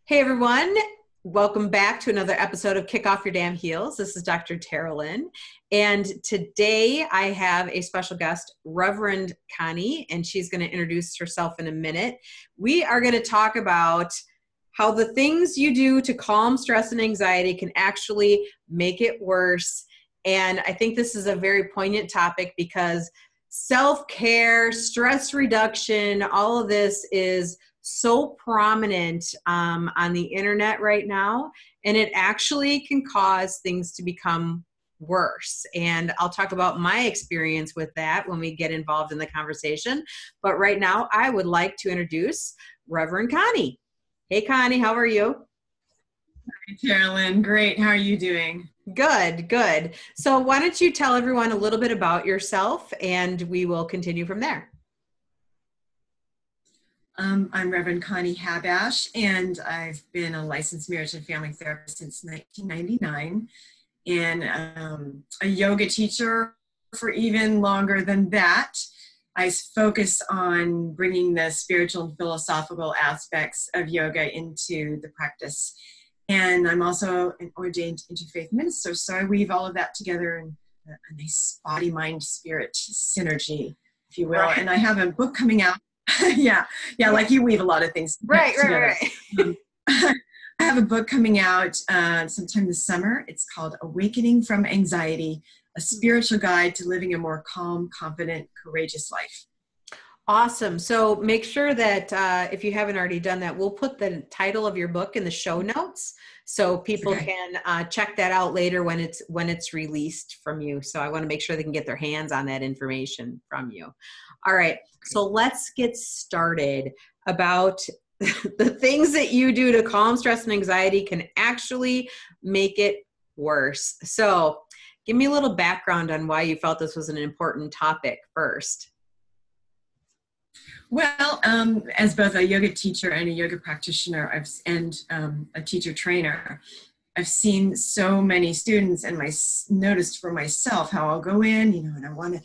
Hey everyone, welcome back to another episode of Kick Off Your Damn Heels. This is Dr. Teralyn, and today I have a special guest, Reverend Connie, and she's going to introduce herself in a minute. We are going to talk about how the things you do to calm stress and anxiety can actually make it worse. And I think this is a very poignant topic because self-care, stress reduction, all of this is so prominent on the internet right now, and it actually can cause things to become worse. And I'll talk about my experience with that when we get involved in the conversation. But right now, I would like to introduce Reverend Connie. Hey, Connie, how are you? Hi, Teralyn. Great. How are you doing? Good, good. So why don't you tell everyone a little bit about yourself, and we will continue from there. I'm Reverend Connie Habush, and I've been a licensed marriage and family therapist since 1999, and a yoga teacher for even longer than that. I focus on bringing the spiritual and philosophical aspects of yoga into the practice. And I'm also an ordained interfaith minister, so I weave all of that together in a nice body, mind, spirit synergy, if you will. Right. And I have a book coming out. Yeah, like you weave a lot of things together. I have a book coming out sometime this summer. It's called Awakening from Anxiety, a spiritual guide to living a more calm, confident, courageous life. Awesome. So make sure that if you haven't already done that, we'll put the title of your book in the show notes so people can check that out later when it's released from you. So I want to make sure they can get their hands on that information from you. All right. So let's get started about the things that you do to calm stress and anxiety can actually make it worse. So give me a little background on why you felt this was an important topic first. Well, as both a yoga teacher and a yoga practitioner, and a teacher trainer, I've seen so many students, and noticed for myself how I'll go in, and I want to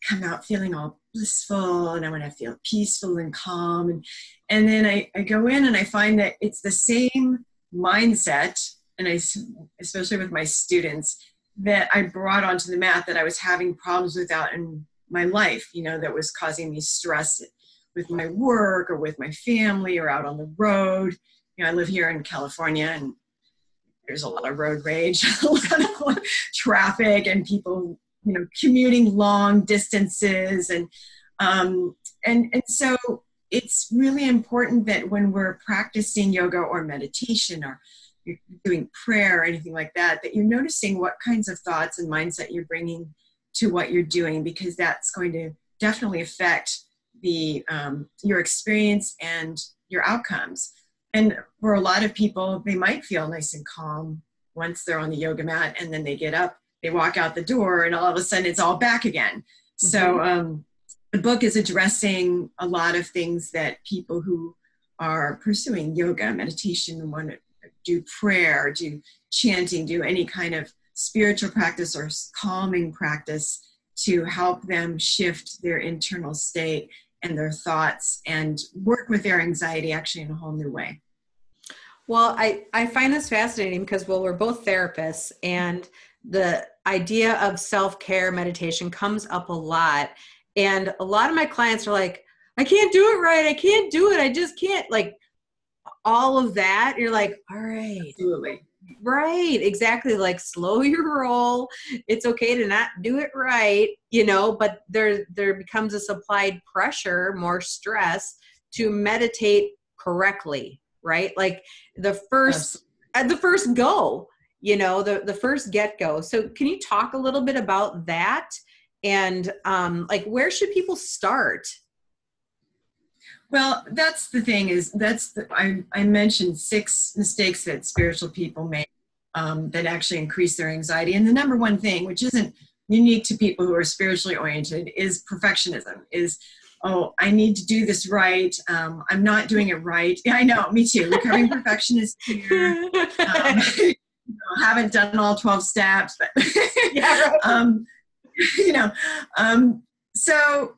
come out feeling all blissful, and I want to feel peaceful and calm, and then I go in and I find that it's the same mindset, and especially with my students, that I brought onto the mat that I was having problems with out in my life, that was causing me stress with my work or with my family or out on the road. I live here in California, and there's a lot of road rage, a lot of traffic, and people, commuting long distances. And so it's really important that when we're practicing yoga or meditation or you're doing prayer or anything like that, that you're noticing what kinds of thoughts and mindset you're bringing to what you're doing, because that's going to definitely affect your experience and your outcomes. And for a lot of people, they might feel nice and calm once they're on the yoga mat, and then they get up, they walk out the door, and all of a sudden it's all back again. Mm-hmm. So the book is addressing a lot of things that people who are pursuing yoga, meditation, want to do prayer, do chanting, do any kind of spiritual practice or calming practice to help them shift their internal state and their thoughts and work with their anxiety actually in a whole new way. Well, I find this fascinating because, we're both therapists, and the idea of self-care meditation comes up a lot. And a lot of my clients are like, I can't do it right. I can't do it. I just can't, like all of that. You're like, all right. Absolutely. Right. Exactly. Like slow your roll. It's okay to not do it right, but there becomes this applied pressure, more stress to meditate correctly, right? Like the first go, the first get go. So can you talk a little bit about that? And where should people start? Well, that's the thing I mentioned 6 mistakes that spiritual people make that actually increase their anxiety. And the number one thing, which isn't unique to people who are spiritually oriented, is perfectionism, I need to do this right. I'm not doing it right. Yeah, I know, me too. Recovering perfectionist here. Haven't done all 12 steps, but yeah, right. So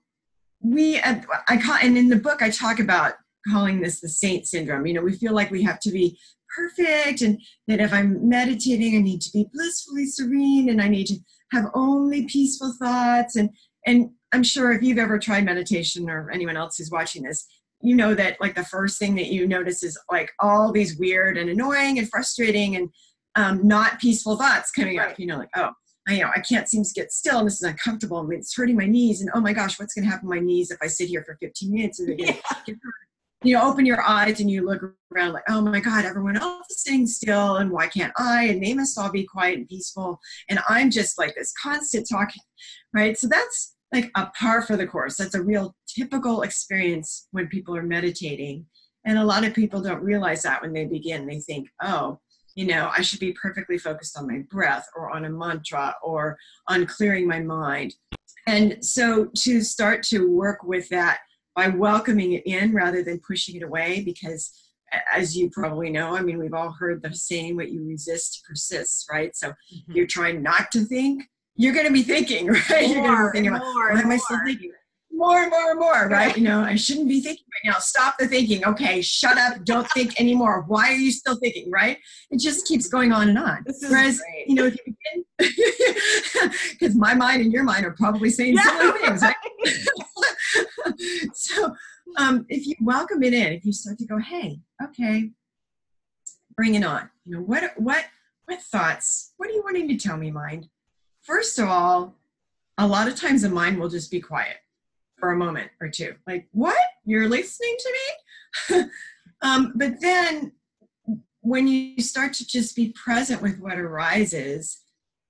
and in the book I talk about calling this the saint syndrome. We feel like we have to be perfect, and that if I'm meditating, I need to be blissfully serene, and I need to have only peaceful thoughts. And I'm sure if you've ever tried meditation, or anyone else who's watching this, that like the first thing that you notice is like all these weird and annoying and frustrating and not peaceful thoughts coming up. Like, oh, I can't seem to get still, and this is uncomfortable. I mean, it's hurting my knees, and oh my gosh, what's going to happen to my knees if I sit here for 15 minutes? And get hurt? Open your eyes and you look around like, oh my God, everyone else is sitting still, and why can't I? And they must all be quiet and peaceful, and I'm just like this constant talking, right? So that's like a par for the course. That's a real typical experience when people are meditating. And a lot of people don't realize that when they begin. They think, oh, I should be perfectly focused on my breath, or on a mantra, or on clearing my mind. And so to start to work with that by welcoming it in rather than pushing it away, because as you probably know, I mean, we've all heard the saying, what you resist persists, right? So you're trying not to think, you're going to be thinking, right? You're going to be thinking about, why am I still thinking? More and more and more, right? I shouldn't be thinking right now. Stop the thinking. Okay, shut up. Don't think anymore. Why are you still thinking, right? It just keeps going on and on. Whereas, great. If you begin, because my mind and your mind are probably saying similar things, right? So if you welcome it in, if you start to go, hey, okay, bring it on. What thoughts, what are you wanting to tell me, mind? First of all, a lot of times the mind will just be quiet for a moment or two. Like, what? You're listening to me? But then when you start to just be present with what arises,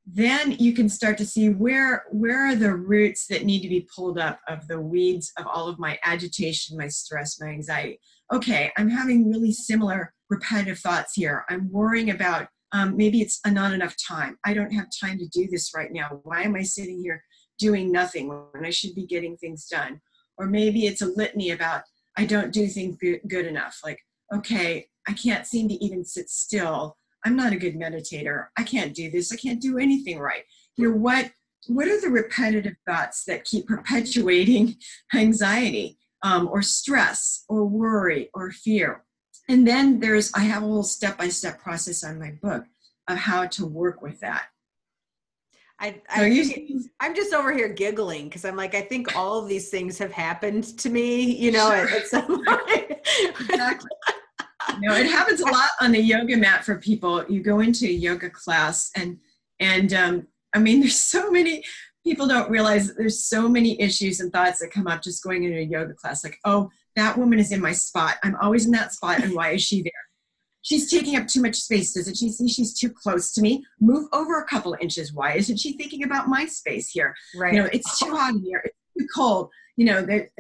then you can start to see where are the roots that need to be pulled up of the weeds of all of my agitation, my stress, my anxiety. Okay, I'm having really similar repetitive thoughts here. I'm worrying about maybe it's not enough time. I don't have time to do this right now. Why am I sitting here doing nothing when I should be getting things done? Or maybe it's a litany about I don't do things good enough. Like, okay, I can't seem to even sit still. I'm not a good meditator. I can't do this. I can't do anything right. What are the repetitive thoughts that keep perpetuating anxiety or stress or worry or fear? And then I have a whole step-by-step process on my book of how to work with that. I'm just over here giggling because I'm like, I think all of these things have happened to me, at some point. Exactly. It happens a lot on the yoga mat for people. You go into a yoga class and I mean, there's so many, people don't realize that there's so many issues and thoughts that come up just going into a yoga class. Like, oh, that woman is in my spot. I'm always in that spot. And why is she there? She's taking up too much space. Doesn't she see she's too close to me? Move over a couple of inches. Why isn't she thinking about my space here? Right. It's too hot in here. It's too cold.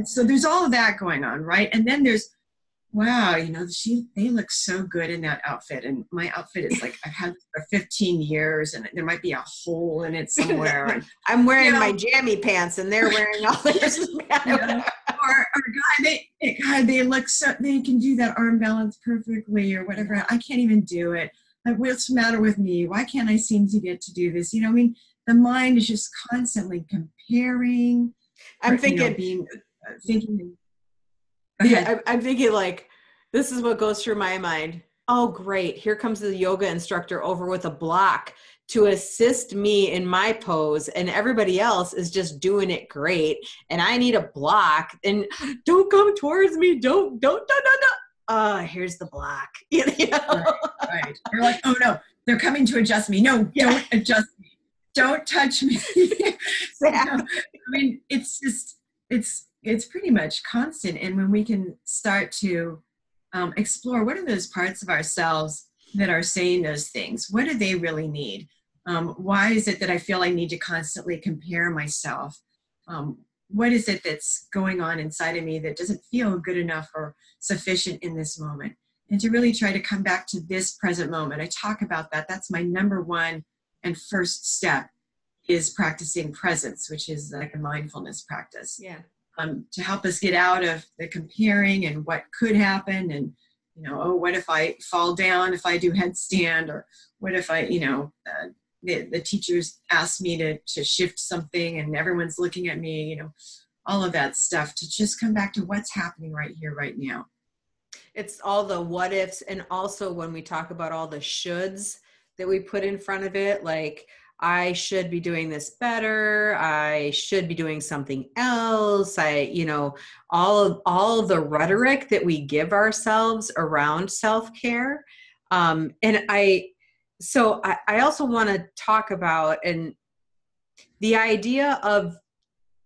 So there's all of that going on, right? And then there's, wow, they look so good in that outfit. And my outfit is like, I've had it for 15 years and there might be a hole in it somewhere. And, I'm wearing my jammy pants and they're wearing all this. Or God, they look so, they can do that arm balance perfectly or whatever. I can't even do it. Like, what's the matter with me? Why can't I seem to get to do this? The mind is just constantly comparing. I'm thinking, I'm thinking like, this is what goes through my mind. Oh, great. Here comes the yoga instructor over with a block to assist me in my pose. And everybody else is just doing it great. And I need a block and don't come towards me. Don't. Here's the block. Right. You're like, oh no, they're coming to adjust me. No, Don't adjust me. Don't touch me. I mean, it's just, it's pretty much constant. And when we can start to explore what are those parts of ourselves that are saying those things, what do they really need? Why is it that I feel I need to constantly compare myself? What is it that's going on inside of me that doesn't feel good enough or sufficient in this moment? And to really try to come back to this present moment. I talk about that. That's my number one and first step, is practicing presence, which is like a mindfulness practice. Yeah. To help us get out of the comparing and what could happen, and what if I fall down if I do headstand, or what if I the teachers ask me to shift something and everyone's looking at me, all of that stuff, to just come back to what's happening right here right now. It's all the what ifs. And also when we talk about all the shoulds that we put in front of it, like I should be doing this better. I should be doing something else. All of the rhetoric that we give ourselves around self-care. I also want to talk about, and the idea of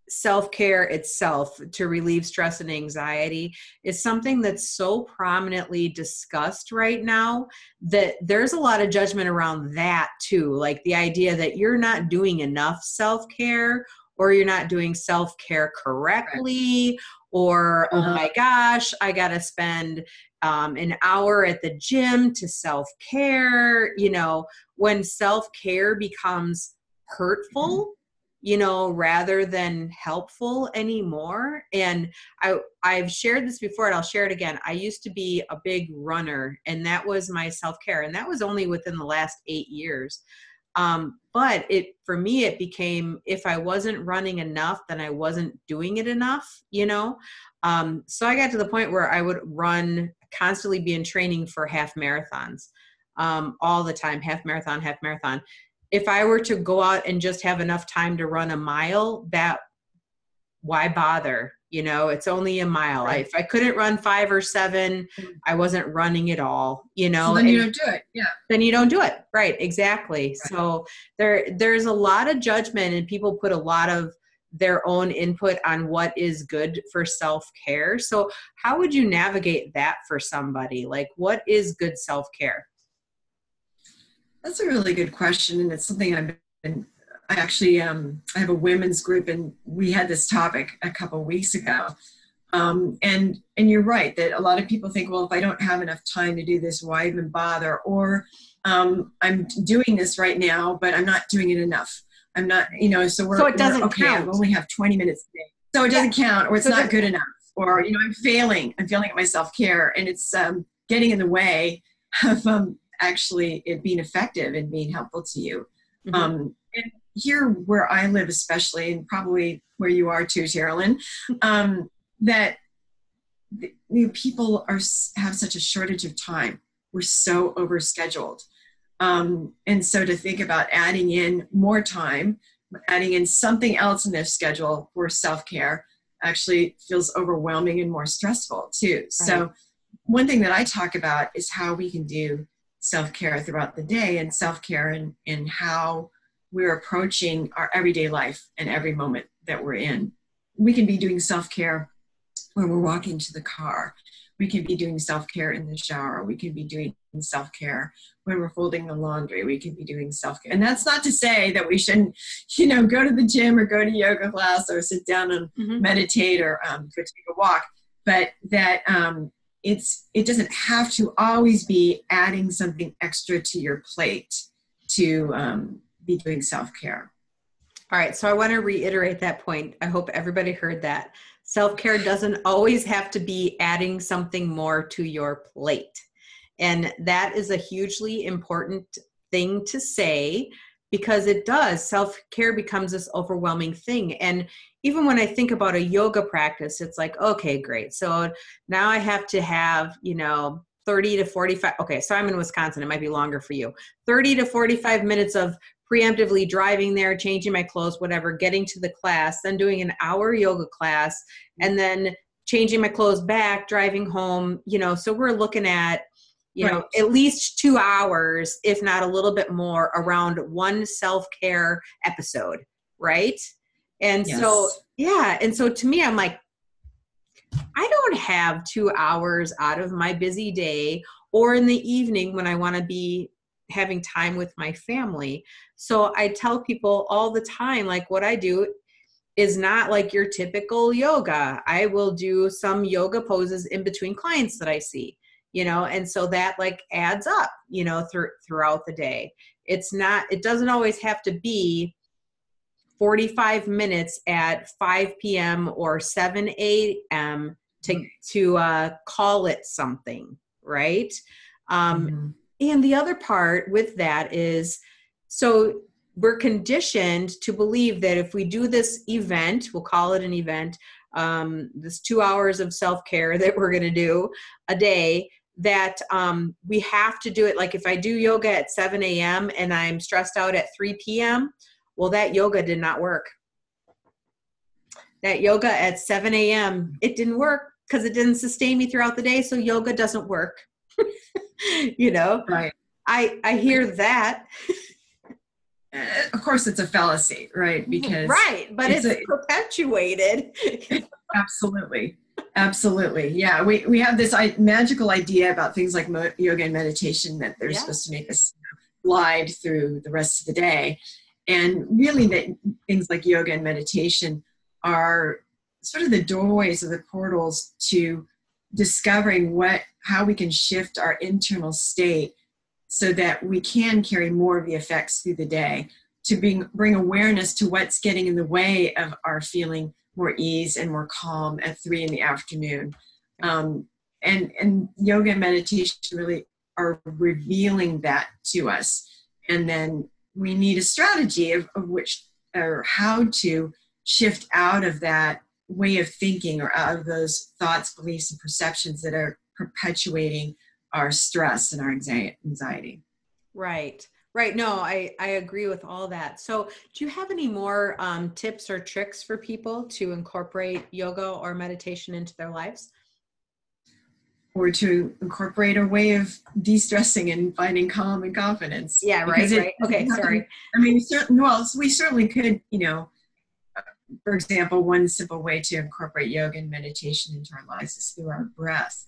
self-care itself to relieve stress and anxiety is something that's so prominently discussed right now that there's a lot of judgment around that too. Like the idea that you're not doing enough self-care, or you're not doing self-care correctly, or, oh my gosh, I got to spend an hour at the gym to self-care, when self-care becomes hurtful, rather than helpful anymore. And I've shared this before, and I'll share it again. I used to be a big runner, and that was my self-care. And that was only within the last 8 years. But for me, it became, if I wasn't running enough, then I wasn't doing it enough, so I got to the point where I would constantly be in training for half marathons, all the time, half marathon. If I were to go out and just have enough time to run a mile, why bother? It's only a mile. Right. If I couldn't run 5 or 7, I wasn't running at all, So then you don't do it. Yeah. Then you don't do it. Right. Exactly. Right. So there's a lot of judgment, and people put a lot of their own input on what is good for self-care. So how would you navigate that for somebody? Like, what is good self-care? That's a really good question, and it's something I actually I have a women's group, and we had this topic a couple of weeks ago. And you're right that a lot of people think, well, if I don't have enough time to do this, why even bother? Or I'm doing this right now, but I'm not doing it enough. I'm not, so it doesn't count. I only have 20 minutes a day, so it doesn't count, or it's not good enough, or I'm failing at my self-care, and it's getting in the way of actually it being effective and being helpful to you. Mm-hmm. And here where I live, especially, and probably where you are too, Teralyn, that people have such a shortage of time. We're so overscheduled. And so to think about adding in more time, adding in something else in their schedule for self-care actually feels overwhelming and more stressful too. Right. So one thing that I talk about is how we can do self-care throughout the day, and self-care in how we're approaching our everyday life and every moment that we're in. We can be doing self-care when we're walking to the car. We can be doing self-care in the shower. We can be doing self-care when we're folding the laundry. We can be doing self-care. And that's not to say that we shouldn't, go to the gym or go to yoga class or sit down and meditate or go take a walk, but that it doesn't have to always be adding something extra to your plate to be doing self-care. All right. So I want to reiterate that point. I hope everybody heard that. Self-care doesn't always have to be adding something more to your plate. And that is a hugely important thing to say, because it does. Self-care becomes this overwhelming thing. And even when I think about a yoga practice, it's like, okay, great. So now I have to have, 30 to 45. Okay. So I'm in Wisconsin. It might be longer for you. 30 to 45 minutes of preemptively driving there, changing my clothes, whatever, getting to the class, then doing an hour yoga class, and then changing my clothes back, driving home, so we're looking at, right, at least 2 hours, if not a little bit more, around one self-care episode. Right. And yes. And so to me, I'm like, I don't have 2 hours out of my busy day or in the evening when I want to be having time with my family. So I tell people all the time, like, what I do is not like your typical yoga. I will do some yoga poses in between clients that I see, and so that like adds up, throughout the day. It doesn't always have to be 45 minutes at 5 p.m. or 7 a.m. to call it something, right? And the other part with that is, so we're conditioned to believe that if we do this event, we'll call it an event, this 2 hours of self-care that we're going to do a day, that we have to do it. Like if I do yoga at 7 a.m. and I'm stressed out at 3 p.m., well, that yoga did not work. That yoga at 7 a.m., it didn't work because it didn't sustain me throughout the day. So yoga doesn't work. Right. I hear that. Of course, it's a fallacy, right? Because but it's perpetuated. Absolutely. Absolutely. Yeah. We have this magical idea about things like yoga and meditation that they're supposed to make us glide through the rest of the day. And really that things like yoga and meditation are sort of the doorways or the portals to discovering how we can shift our internal state so that we can carry more of the effects through the day, to bring awareness to what's getting in the way of our feeling more ease and more calm at 3 p.m. And yoga and meditation really are revealing that to us. And then we need a strategy of which, or how to shift out of that way of thinking or out of those thoughts, beliefs, and perceptions that are perpetuating our stress and our anxiety. Right. No, I agree with all that. So do you have any more tips or tricks for people to incorporate yoga or meditation into their lives? Or to incorporate a way of de-stressing and finding calm and confidence. Yeah, right. Okay, sorry. I mean, we certainly could, for example, one simple way to incorporate yoga and meditation into our lives is through our breath.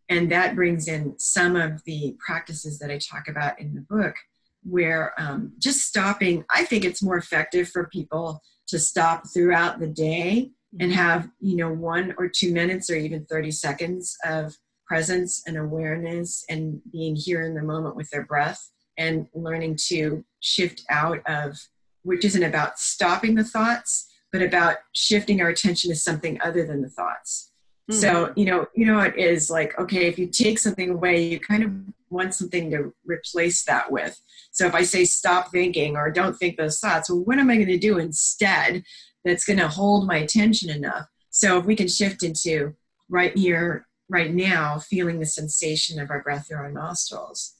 And that brings in some of the practices that I talk about in the book, where just stopping, I think it's more effective for people to stop throughout the day and have, 1 or 2 minutes or even 30 seconds of presence and awareness and being here in the moment with their breath, and learning to shift out of, which isn't about stopping the thoughts, but about shifting our attention to something other than the thoughts. Mm-hmm. So, it is like, okay, if you take something away, you kind of want something to replace that with. So if I say stop thinking or don't think those thoughts, well, what am I going to do instead that's going to hold my attention enough? So if we can shift into right here, right now, feeling the sensation of our breath through our nostrils,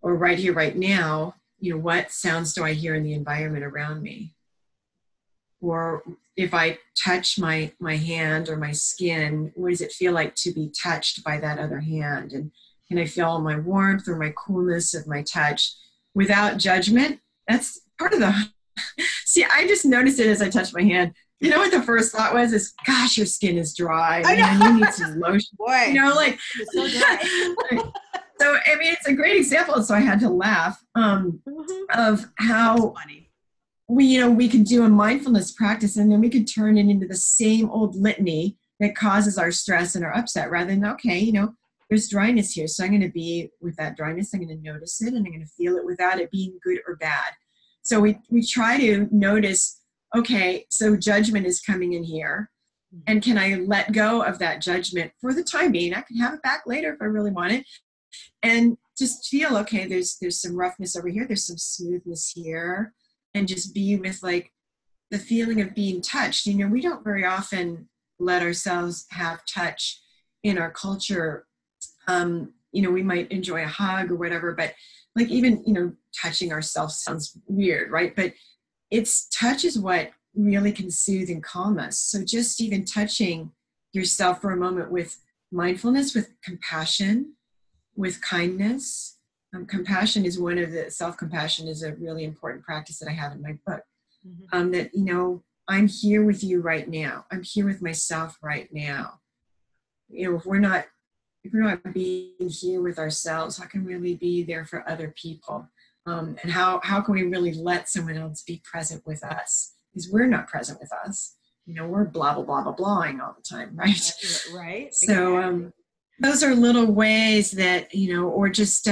or right here, right now, what sounds do I hear in the environment around me? Or if I touch my hand or my skin, what does it feel like to be touched by that other hand? And can I feel my warmth or my coolness of my touch without judgment? That's part of the, see, I just noticed it as I touched my hand. You know what the first thought was? Is, gosh, your skin is dry. And you need some lotion. Boy, it's so dry. So, I mean, it's a great example. So I had to laugh of how we could do a mindfulness practice, and then we could turn it into the same old litany that causes our stress and our upset, rather than, okay, there's dryness here. So I'm going to be with that dryness. I'm going to notice it, and I'm going to feel it without it being good or bad. So we try to notice, okay, so judgment is coming in here. And can I let go of that judgment for the time being? I can have it back later if I really want it. And just feel, okay, there's some roughness over here. There's some smoothness here. And just be with like the feeling of being touched. We don't very often let ourselves have touch in our culture. We might enjoy a hug or whatever, but like even, touching ourselves sounds weird, right? But touch is what really can soothe and calm us. So just even touching yourself for a moment with mindfulness, with compassion, with kindness. Compassion is one of the, self-compassion is a really important practice that I have in my book. Mm-hmm. That, I'm here with you right now. I'm here with myself right now. If we're not being here with ourselves, how can we really be there for other people? And how can we really let someone else be present with us? Because we're not present with us. We're blah, blah, blah, blah, blahing all the time, right? Right. So those are little ways that, or just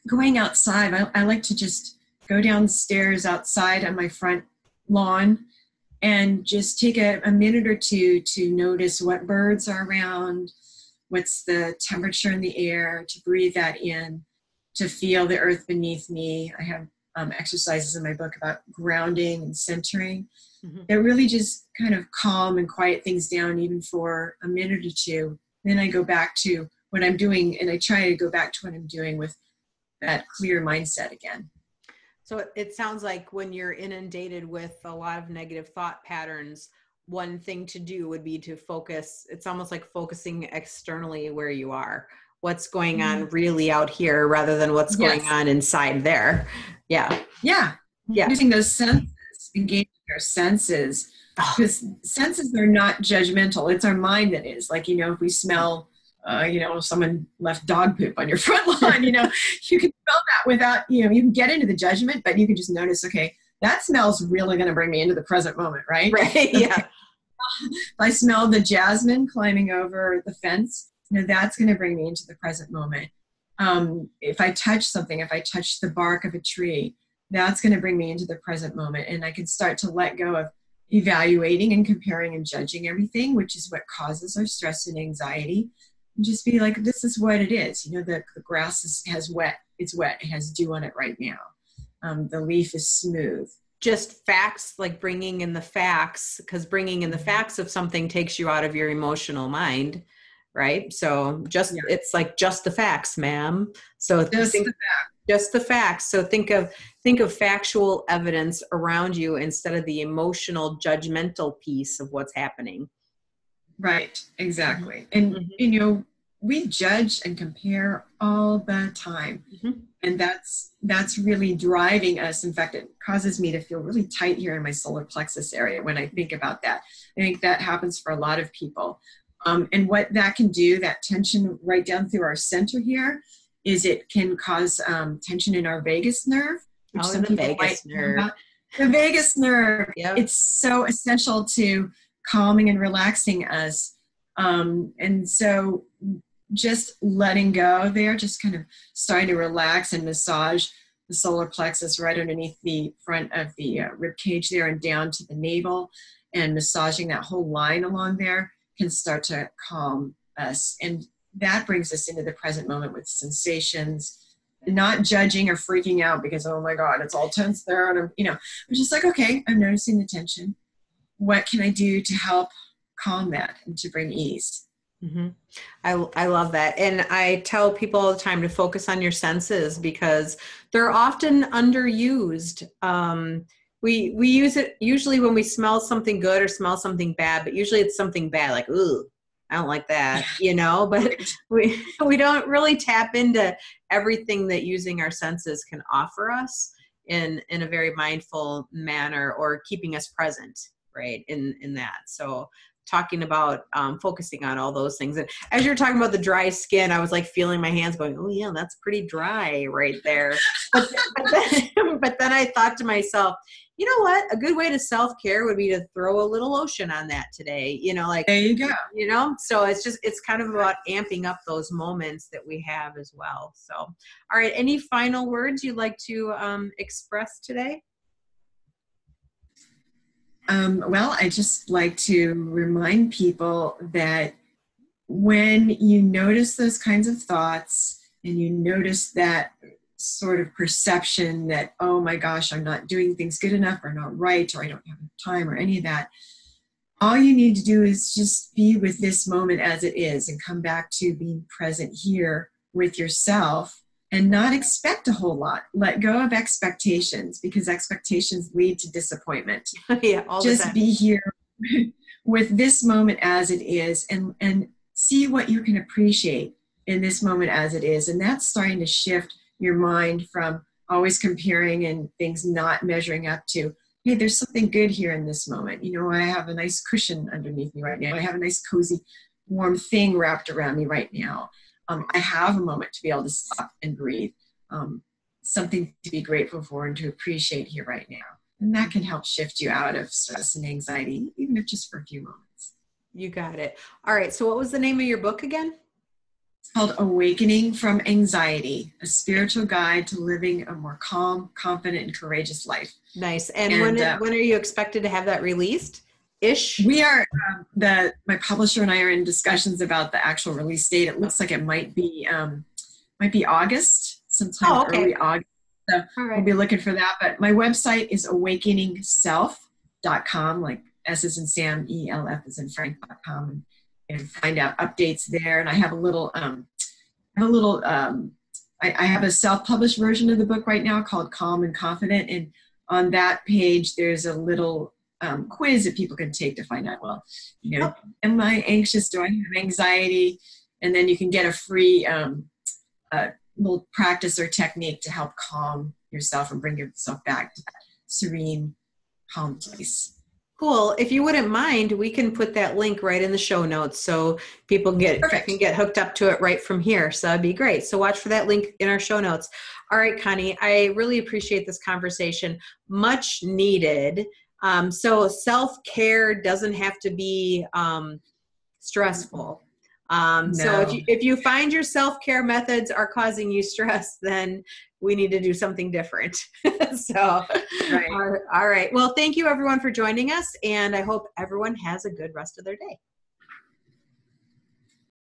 going outside. I like to just go downstairs outside on my front lawn and just take a minute or two to notice what birds are around, what's the temperature in the air, to breathe that in, to feel the earth beneath me. I have exercises in my book about grounding and centering. that really just kind of calm and quiet things down even for a minute or two. Then I go back to what I'm doing, and I try to go back to what I'm doing with that clear mindset again. So it sounds like when you're inundated with a lot of negative thought patterns, one thing to do would be to focus. It's almost like focusing externally where you are, what's going on really out here rather than what's going on inside there. Yeah. Using those senses, engaging our senses, because senses are not judgmental. It's our mind that is. Like, if we smell someone left dog poop on your front lawn, you can smell that without, you can get into the judgment, but you can just notice, okay, that smell's really going to bring me into the present moment, right? Right, yeah. If I smell the jasmine climbing over the fence, that's going to bring me into the present moment. If I touch something, if I touch the bark of a tree, that's going to bring me into the present moment. And I can start to let go of evaluating and comparing and judging everything, which is what causes our stress and anxiety. And just be like, this is what it is. The grass it's wet. It has dew on it right now. The leaf is smooth. Just facts, like bringing in the facts, because bringing in the facts of something takes you out of your emotional mind, right? So it's like just the facts, ma'am. So just the facts. So think of factual evidence around you instead of the emotional, judgmental piece of what's happening. Right, exactly. And, we judge and compare all the time. And that's really driving us. In fact, it causes me to feel really tight here in my solar plexus area when I think about that. I think that happens for a lot of people. And what that can do, that tension right down through our center here, is it can cause tension in our vagus nerve. Which some the vagus nerve. The vagus nerve. Yep. It's so essential to calming and relaxing us. And so just letting go there, just kind of starting to relax and massage the solar plexus right underneath the front of the rib cage there and down to the navel, and massaging that whole line along there can start to calm us. And that brings us into the present moment with sensations, not judging or freaking out because, oh my God, it's all tense there. And we're just like, okay, I'm noticing the tension. What can I do to help calm that and to bring ease? I love that. And I tell people all the time to focus on your senses because they're often underused. We use it usually when we smell something good or smell something bad, but usually it's something bad, like, ooh, I don't like that, but we don't really tap into everything that using our senses can offer us in a very mindful manner, or keeping us present, right, in that. So talking about focusing on all those things. And as you're talking about the dry skin, I was like feeling my hands going, oh yeah, that's pretty dry right there. But then I thought to myself, you know what? A good way to self-care would be to throw a little lotion on that today. There you go. So it's kind of about amping up those moments that we have as well. So, all right. Any final words you'd like to express today? Well, I just like to remind people that when you notice those kinds of thoughts and you notice that sort of perception that, oh my gosh, I'm not doing things good enough or not right, or I don't have enough time or any of that, all you need to do is just be with this moment as it is and come back to being present here with yourself and not expect a whole lot. Let go of expectations, because expectations lead to disappointment. Yeah, all the time. Just be here with this moment as it is and see what you can appreciate in this moment as it is. And that's starting to shift your mind from always comparing and things not measuring up to, hey, there's something good here in this moment. I have a nice cushion underneath me right now. I have a nice cozy warm thing wrapped around me right now. I have a moment to be able to stop and breathe, something to be grateful for and to appreciate here right now. And that can help shift you out of stress and anxiety, even if just for a few moments. You got it. All right. So what was the name of your book again? It's called Awakening from Anxiety, a spiritual guide to living a more calm, confident, and courageous life. Nice. And when are you expected to have that released? We are, my publisher and I are in discussions about the actual release date. It looks like it might be August, sometime early August. So We'll be looking for that. But my website is awakeningself.com. .com, like S is in Sam, ELF is in Frank.com, and find out updates there. And I have I have a self-published version of the book right now called Calm and Confident. And on that page, there's a little quiz that people can take to find out, well, am I anxious? Do I have anxiety? And then you can get a free little practice or technique to help calm yourself and bring yourself back to that serene, calm place. Cool. If you wouldn't mind, we can put that link right in the show notes so people can get hooked up to it right from here. So that'd be great. So watch for that link in our show notes. All right, Connie, I really appreciate this conversation. Much needed. So self-care doesn't have to be stressful. No. So if you find your self-care methods are causing you stress, then we need to do something different. So, right. All right. Well, thank you everyone for joining us, and I hope everyone has a good rest of their day.